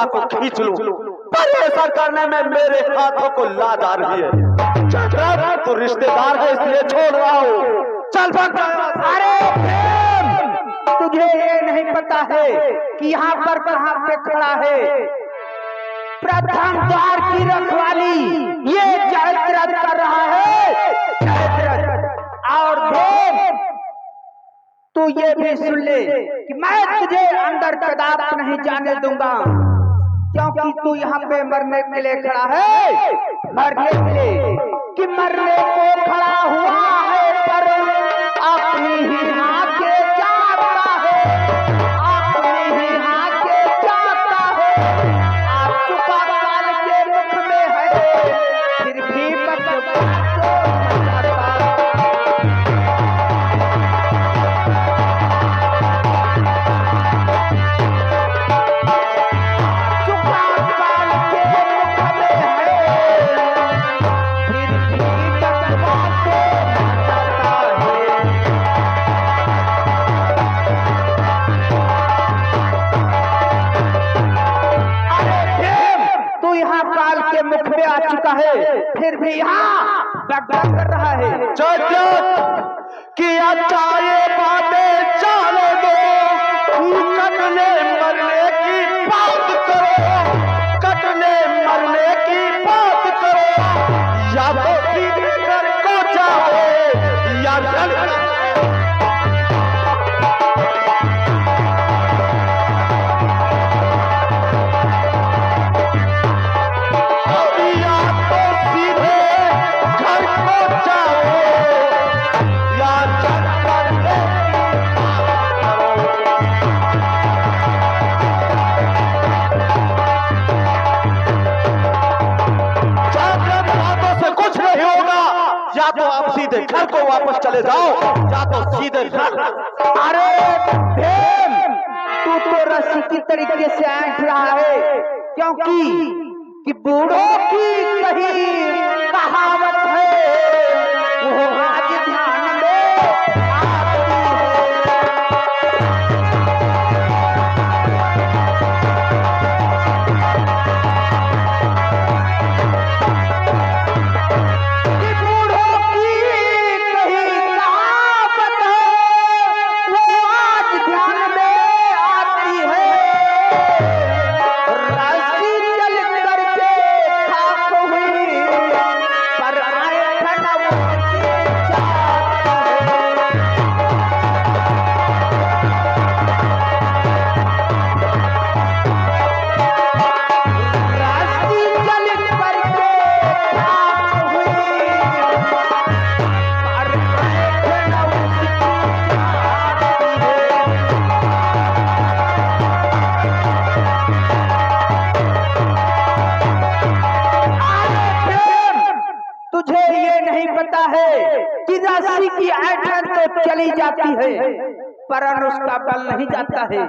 चुका को खींच लूं, पर ऐसा करने में मेरे हाथों को लाज आ रही है। तो रिश्तेदार है इसलिए छोड़ रहा हूँ, चल भाग। अरे तुझे ये नहीं पता है कि यहाँ पर कहाँ पे खड़ा है प्रथम द्वार की रखवाली, ये जयद्रथ कर रहा है जयद्रथ। और देव तू ये भी सुन ले कि मैं तुझे अंदर कदाप नहीं जाने दूंगा, क्योंकि तू यहाँ पे मरने के लिए खड़ा है, मरने के लिए कि मरने को खड़ा हुआ है, पर अपनी ही आंखें चाहता है, अपनी ही आंखें चाहता है। आप चुका काल के मुख में है, फिर भी है, फिर भी यहाँ बकवास कर रहा है। किया चाहे बातें चाले दो, कटने मरने की बात करो, कटने मरने की बात करो, या तो सीधे कर को जाओ या लड़। या तो आप सीधे घर को वापस चले जाओ, या तो सीधे घर। अरे तू तो रस्सी की तरीके से ऐंठ रहा है, क्योंकि बूढ़ों की कही कहावत है, वो आज ध्यान में रस्सी की ऐंठन तो चली जाती है, पर उसका बल नहीं जाता है।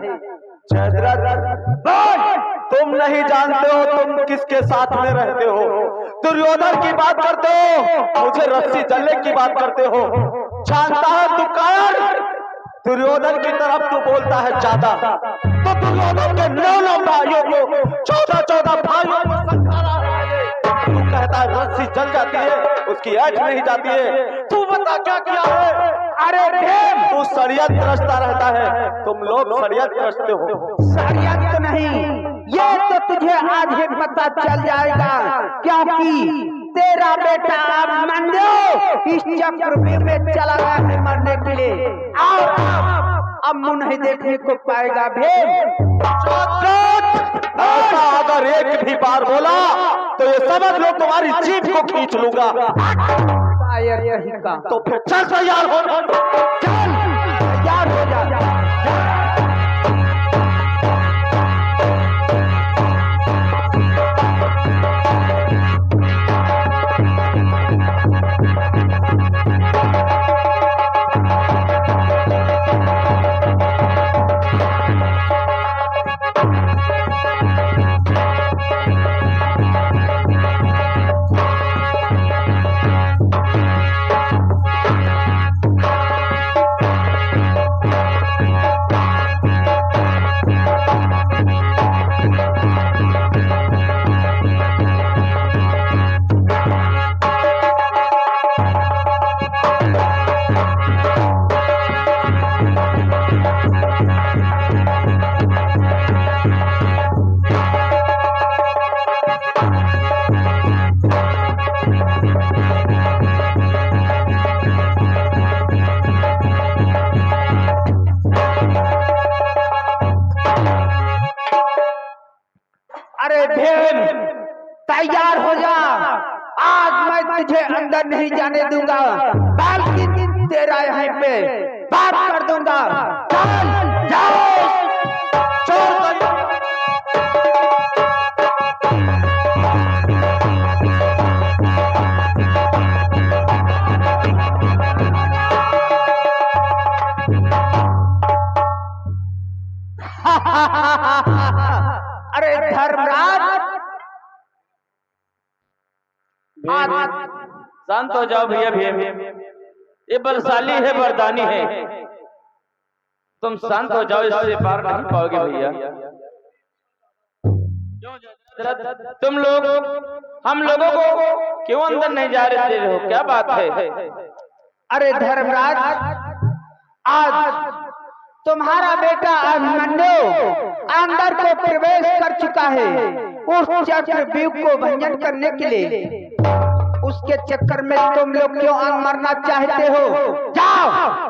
तुम नहीं जानते हो तुम किसके साथ में रहते हो। दुर्योधन की बात करते हो, मुझे रस्सी जलने की बात करते हो। जानता है तू कायर, दुर्योधन की तरफ तू बोलता है ज्यादा, तो दुर्योधन के 9 भाइयों को 14 भाइयों को समझा रहा है। तू कहता है रस्सी जल जाती है, उसकी ऐंठ नहीं जाती है। तू बता क्या किया है? अरे तू षड्यंत्र रचता रहता है, तुम लोग षड्यंत्र रचते हो। षड्यंत्र नहीं, ये तो तुझे आज ही पता चल जाएगा, क्योंकि तेरा बेटा अभिमन्यु इस चक्रव्यूह में चला गया है मरने के लिए, और अब मुंह नहीं देखने को पाएगा। अगर एक भी बार बोला तो ये समझ लो तुम्हारी जीभ को खींच लूंगा। तो फिर चल तैयार हो, चल तैयार हो जा। मैं तुझे अंदर नहीं जाने दूंगा, बल्कि तेरा यहीं पे बात कर दूंगा। चल जाओ। छोड़ अरे धर्मराज, शांत हो जाओ भैया भैया, ये बलशाली है, वरदानी है, तुम शांत हो जाओ, इससे पार नहीं पाओगे भैया। तुम लोग हम लोगों को क्यों अंदर नहीं जा रहे हो, क्या बात है? अरे धर्मराज, आज तुम्हारा बेटा अभिमन्यु अंदर को प्रवेश कर चुका है उस चक्रव्यूह को भंजन करने के लिए। उसके चक्कर में तुम लोग क्यों मरना चाहते हो? जाओ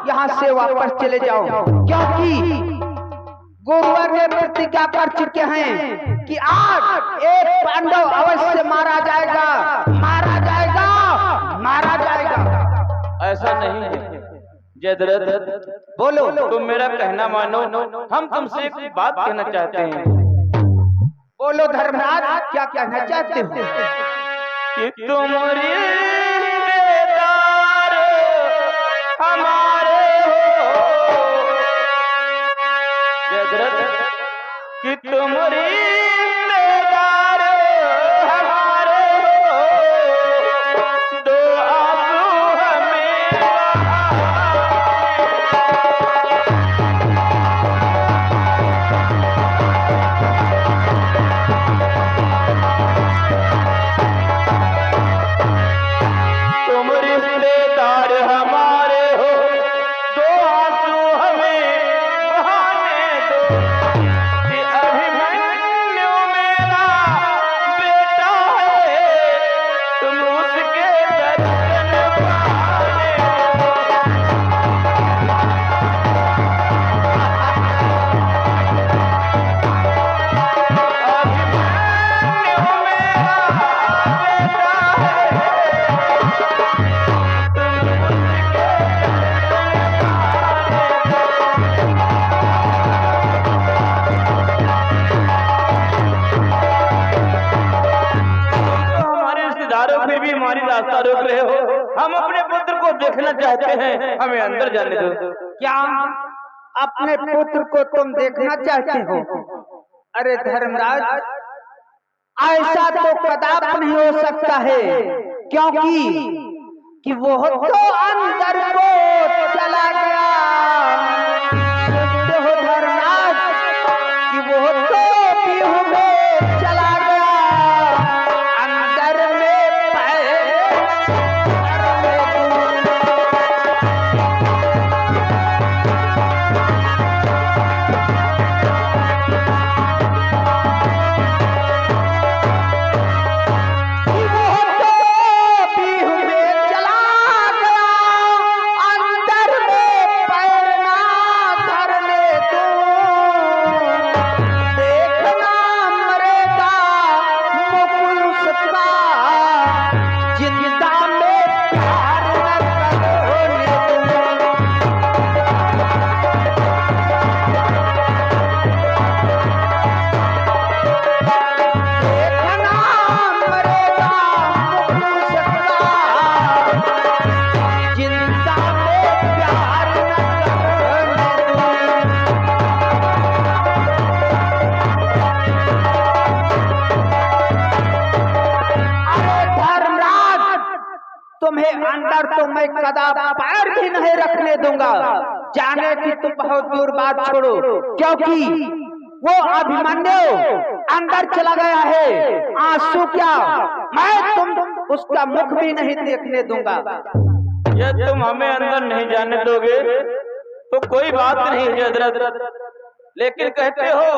यहाँ से वापस चले जाओ, क्योंकि गुरुवर ने प्रतिज्ञा कर चुके हैं कि आज एक पांडव अवश्य मारा जाएगा, मारा जाएगा, मारा जाएगा। ऐसा नहीं है जयद्रथ, बोलो। तुम मेरा कहना मानो, हम तुमसे एक बात कहना चाहते हैं। बोलो धर्मराज, क्या कहना चाहते हो? कि तुम रिश्तेदार हमारे हो जयद्रथ, कि तुम रिश्तेदार हमारे हो, दो आंसू हमें रोक रहे हो? हम अपने पुत्र को देखना चाहते हैं, हमें अंदर जाने दो। क्या अपने पुत्र को तुम देखना चाहते हो? अरे धर्मराज, ऐसा तो कदापि नहीं हो सकता है, क्योंकि वो तो अंदर को चला गया। सुनते हो धर्मराज, कि वो तो व्यूह में चला गया, अंदर में तुम्हें अंदर तो मैं कदापि पैर भी नहीं रखने दूंगा। जाने की तुम बहुत दूर बात छोड़ो, क्योंकि वो अभिमन्यु अंदर चला गया है। आंसू क्या, मैं तुम उसका मुख भी नहीं देखने दूंगा। ये तुम हमें अंदर नहीं जाने दोगे तो कोई बात नहीं जयद्रथ, लेकिन कहते हो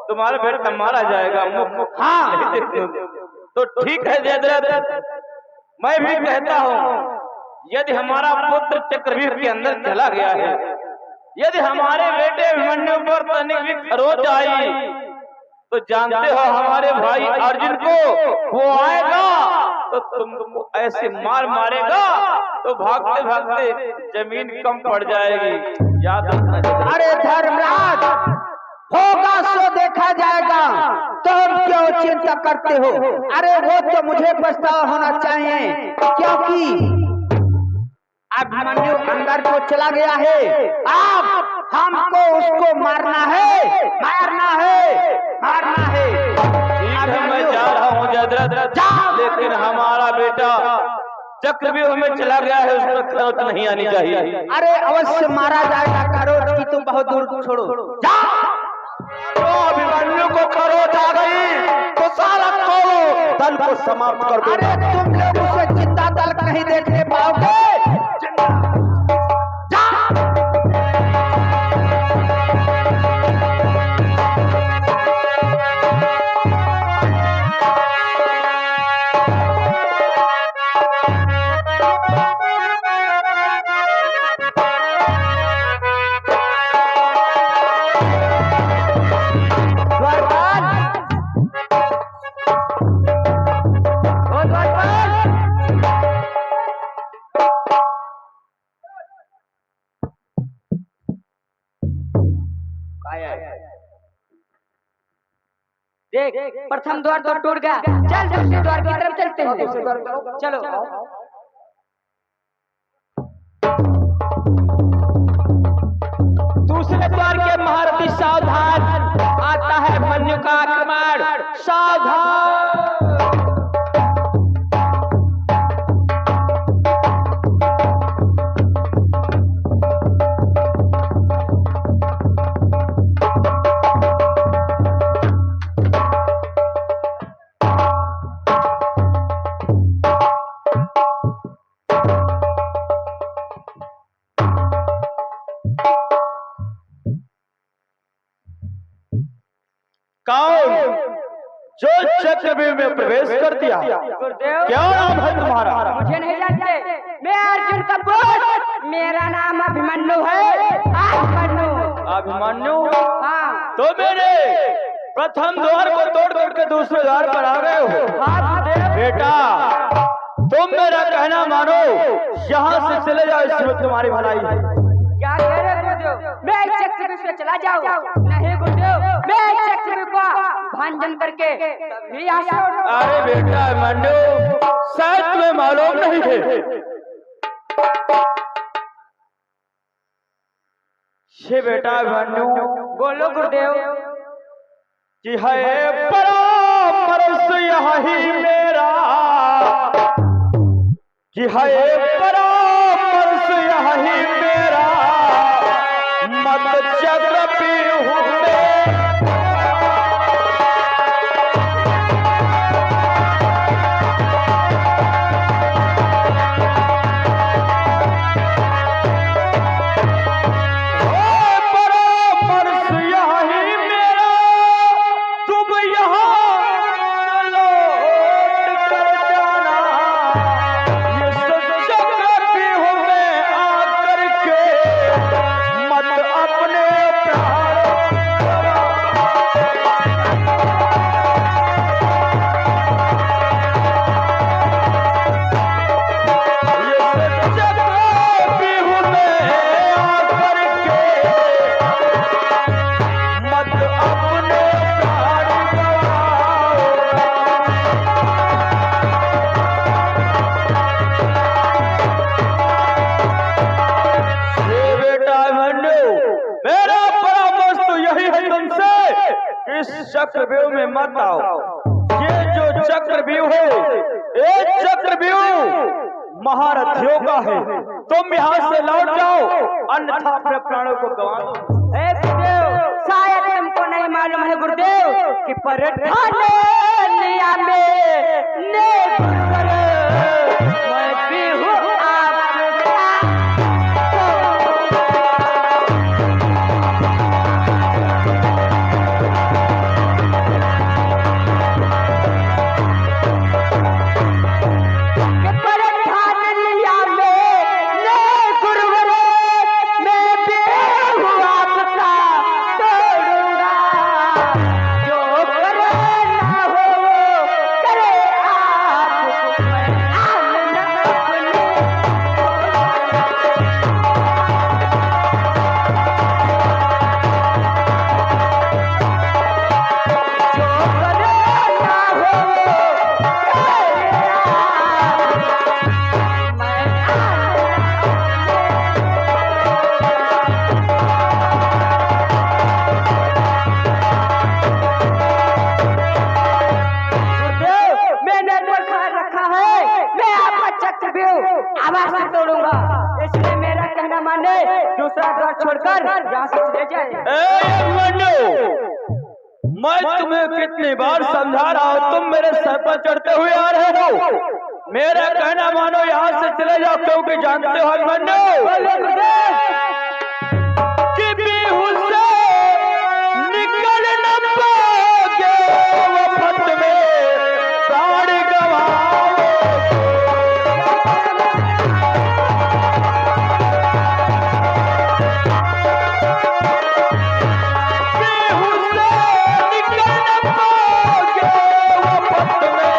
तुम्हारा बेटा मारा जाएगा, मुख हाँ तो ठीक है जयद्रथ, मैं भी कहता हूँ यदि हमारा पुत्र चक्रव्यूह के अंदर चला गया है, यदि हमारे बेटे अभिमन्यु पर तनिक भी खरोच आई तो जानते हो हमारे भाई अर्जुन को वो आएगा तो तुमको ऐसे मार मारेगा तो भागते भागते जमीन कम पड़ जाएगी, याद रखना। अरे धर्मराज, होगा सो देखा जाएगा, तुम क्यों चिंता करते हो? अरे वो तो मुझे पछतावा होना चाहिए, क्योंकि अभिमन्यु अंदर को चला गया है। अब हमको उसको मारना है, मारना है, मारना है। ठीक है, मैं जा रहा हूँ जयद्रथ, लेकिन हमारा बेटा चक्रव्यूह में चला गया है, उस पर खरोच नहीं आनी चाहिए। अरे अवश्य मारा जाएगा, खरोच की तुम बहुत दूर छोड़ो। जा तो अभिमन्यु को खरोच आ गई तो सारा खोलो, दल को समाप्त कर दो। अरे तुम लोग उसे जिंदा दल नहीं देखने पाओगे। देख, प्रथम द्वार तो टूट गया, चल दूसरे द्वार की तरफ चलते हैं। चलो। दूसरे द्वार के महारथी सावधान, आता है मन्यु का आक्रमण, सावधान। कौन जो चक्रव्यूह में प्रवेश कर दिया? गुरुदेव, क्या नाम है तुम्हारा? मुझे नहीं जानते, मैं अर्जुन का पुत्र, मेरा नाम अभिमन्यु है। अभिमन्यु। अभिमन्यु? हाँ। तो मेरे प्रथम द्वार को तोड़ करके दूसरे द्वार पर आ गए हो? हाँ गुरुदेव। बेटा, तुम मेरा कहना मानो, यहाँ से चले जाओ, इसमें तुम्हारी भलाई है। क्या कह रहे गुरुदेव? मैं इस चक्रव्यूह से चला जाऊं? नहीं गुरुदेव, मैं इस चक्रव्यूह का भंजन करके तभी यहाँ से उठूं। अरे बेटा अभिमन्यु, शायद तुम्हें मालूम नहीं है, ये बेटा अभिमन्यु, बोलो गुरुदेव। कि है परामर्श यही मेरा, कि है परामर्श यही मेरा, मत चक्रव्यूह में चक्रव्यूह में मत आओ। ये जो चक्रव्यूह है, ये चक्रव्यूह महारथियों का है, तुम यहाँ से लौट जाओ, अन्यथा अपने प्राणों को गंवा दो। गुरुदेव, शायद तुमको नहीं मालूम है गुरुदेव कि परठाने लिया में ने गुरुवर मैं भी हूँ आपका। जो करे ना हो करे आप चक्रव्यूह आवाज से तोड़ूंगा, इसलिए मेरा कहना माने, दूसरा द्वार छोड़कर यहाँ से चले जाए। मैं तुम्हें कितनी बार समझा रहा हूँ, तुम मेरे सर पर चढ़ते हुए आ रहे हो। मेरा कहना मानो, यहाँ से चले जाओ, क्योंकि जानते हो अभिमन्यु कि बिहू से निकल न पाओगे, वफत में प्राण गंवाओगे। बिहू से निकल न पाओगे, वफत में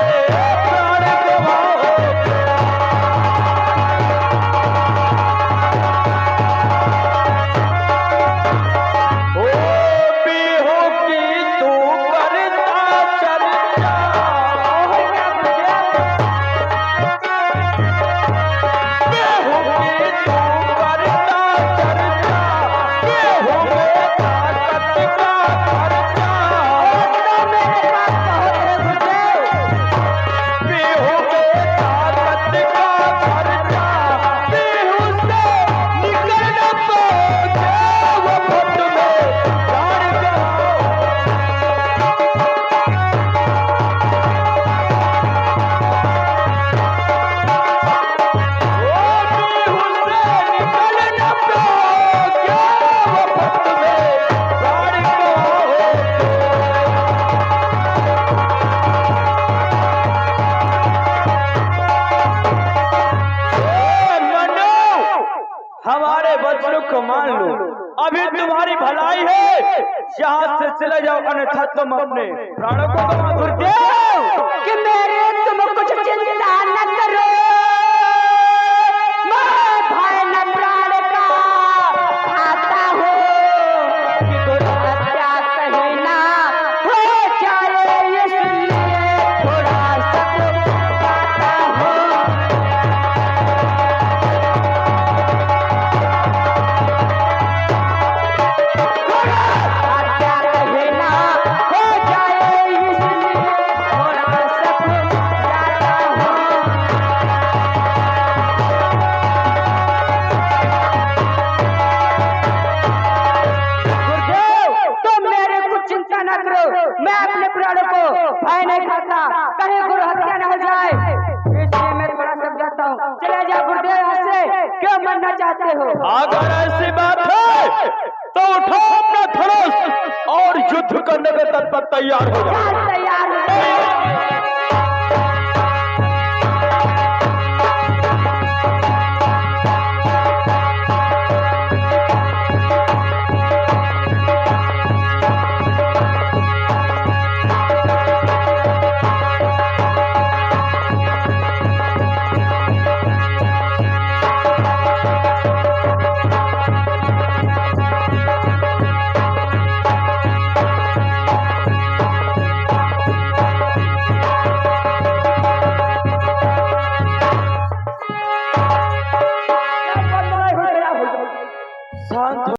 प्राण गंवाओगे। ओ बिहू की तू करता चर्चा, बिहू की तू करता चर्चा, बिहू में ताकत का खर्चा। बिहू में ताकत का खर्चा, बिहू से निकल न पाओगे, वफत में प्राण गंवाओगे। हमारे वचनों को मान लो, अभी तुम्हारी भलाई है, यहाँ से चले जाओ, अन्यथा तुम अपने प्राणों को गंवा दोगे। कि मेरे तुम कुछ चिंता न करो, मैं भय न प्राण का खाता हूँ, कि गुरु हत्या कहीं ना हो जाए, इसलिए थोड़ा सब्र खाता हूँ। हत्या कहीं ना हो जाए, इसलिए थोड़ा सब्र खाता हूँ। गुरुदेव, तुम मेरे कुछ चिंता न करो, मैं अपने प्राणों को भय नहीं खाता, कहीं गुरु हत्या न हो जाए, इसलिए मैं थोड़ा समझाता हूँ। चले जाओ गुरुदेव, यहाँ से क्यों मरना चाहते हो? अगर ऐसी बात है तो उठो अपना धनुष और युद्ध करने के तत्पर तैयार हो जाओ। तैयार हो।